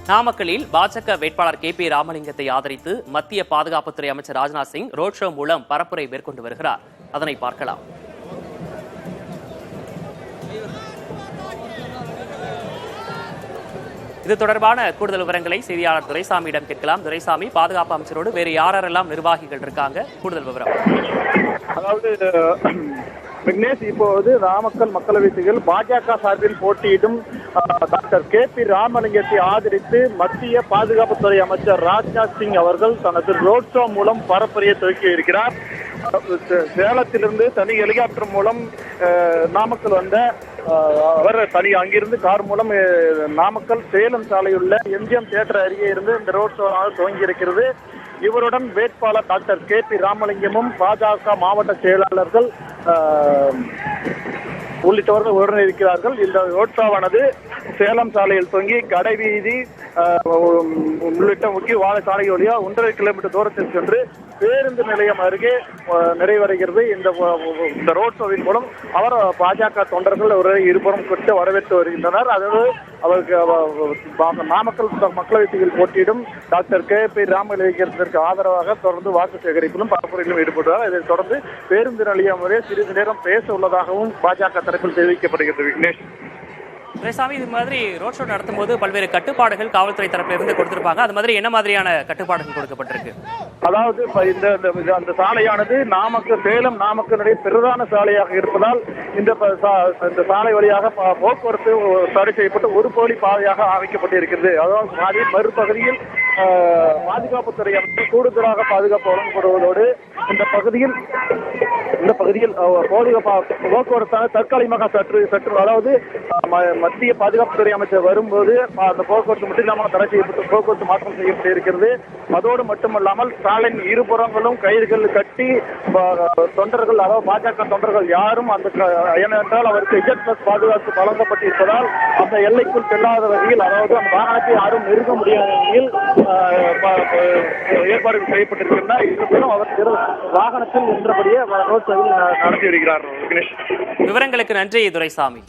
நாமக்கலில் பாஜக வேட்பாளர் KP ராமலிங்கத்தை ஆதரித்து மத்திய பாதுகாப்புத்துறை அமைச்சர் ராஜ்நாத் சிங் ரோட் ஷோ மூலம் பரப்புரை மேற்கொண்டு வருகிறார். அதனை பார்க்கலாம். இது தொடர்பான கூடுதல் விவரங்களை செய்தியாளர் துரைசாமியிடம் கேட்கலாம். துரைசாமி, பாதுகாப்பு அமைச்சரோடு வேறு யாரெல்லாம் நிர்வாகிகள் இருக்காங்க? கூடுதல் விவரம். அதாவது விக்னேஷ், இப்போது நாமக்கல் மக்களவை தொகுதியில் பாஜக சார்பில் போட்டியிடும் டாக்டர் KP ராமலிங்கத்தை ஆதரித்து மத்திய பாதுகாப்புத்துறை அமைச்சர் ராஜ்நாத் சிங் அவர்கள் தனது ரோட் ஷோ மூலம் பரப்புரையை துவக்கி இருக்கிறார். சேலத்திலிருந்து தனி ஹெலிகாப்டர் மூலம் நாமக்கல் வந்த அவர் அங்கிருந்து கார் மூலம் நாமக்கல் சேலம் சாலையுள்ள MGM தியேட்டர் அருகே இருந்து இந்த ரோட் ஷோ துவங்கி இருக்கிறது. இவருடன் வேட்பாளர் டாக்டர் KP ராமலிங்கமும் பாஜக மாவட்ட செயலாளர்கள் உள்ளிட்டவர்கள் உடன் இருக்கிறார்கள். இந்த ரோட் ஷோவானது சேலம் சாலையில் தொங்கி கடைவீதி உள்ளிட்ட முக்கிய வாழை சாலை வழியா 1.5 கிலோமீட்டர் தூரத்தில் சென்று பேருந்து நிலையம் அருகே நிறைவடைகிறது. இந்த ரோட் ஷோவின் மூலம் அவர் பாஜக தொண்டர்கள் ஒரு இருபுறம் கொண்டு வரவேற்று வருகின்றனர். அதாவது அவருக்கு நாமக்கல் மக்களவை தொகுதியில் போட்டியிடும் டாக்டர் KP ராமலிங்கத்திற்கு ஆதரவாக தொடர்ந்து வாக்கு சேகரிப்பிலும் பரப்புரையிலும் ஈடுபடுவார். இதைத் தொடர்ந்து பேருந்து நிலையம் வரை சிறிது நேரம் பேச உள்ளதாகவும் பாஜக தரப்பில் தெரிவிக்கப்படுகிறது. விக்னேஷ், துரைசாமி, இது மாதிரி ரோட் ஷோ நடத்தும் போது பல்வேறு கட்டுப்பாடுகள் காவல்துறை தரப்பில் இருந்து கொடுத்திருப்பாங்க. அது மாதிரி என்ன மாதிரியான கட்டுப்பாடுகள் கொடுக்கப்பட்டிருக்கு? அதாவது அந்த சாலையானது சேலம் நாமக்கலுடைய பிரதான சாலையாக இருப்பதால் இந்த சாலை வழியாக போக்குவரத்து தடை செய்யப்பட்டு ஒரு போலி பாதையாக அமைக்கப்பட்டு இருக்கிறது. அதாவது மறுபகுதியில் பாதுகாப்புத்துறை அமைச்சர் கூடுதலாக பாதுகாப்பு வழங்கப்படுவதோடு இந்த பகுதியில் போக்குவரத்தான தற்காலிகமாக சற்று அதாவது மத்திய பாதுகாப்புத்துறை அமைச்சர் வரும்போது அந்த போக்குவரத்து முற்றிலுமாக தடை செய்யப்பட்டு போக்குவரத்து மாற்றம் செய்யப்பட்டு இருக்கிறது. அதோடு மட்டுமல்லாமல் சாலையின் இருபுறங்களும் கயிறுகள் கட்டி தொண்டர்கள், அதாவது பாஜக தொண்டர்கள் யாரும் ஏனென்றால் அவருக்கு Z+ பாதுகாப்பு வழங்கப்பட்டிருப்பதால் அந்த எல்லைக்குள் செல்லாத வகையில், அதாவது அந்த வாகனத்தை யாரும் நெருங்க முடியாத வகையில் ஏற்பாடுகள் செய்யப்பட்டிருக்கின்றன. இருப்பினும் அவர் வாகனத்தில் நின்றபடியே ரோட் ஷோவில் நடத்தி வருகிறார். விவரங்களுக்கு நன்றி துரைசாமி.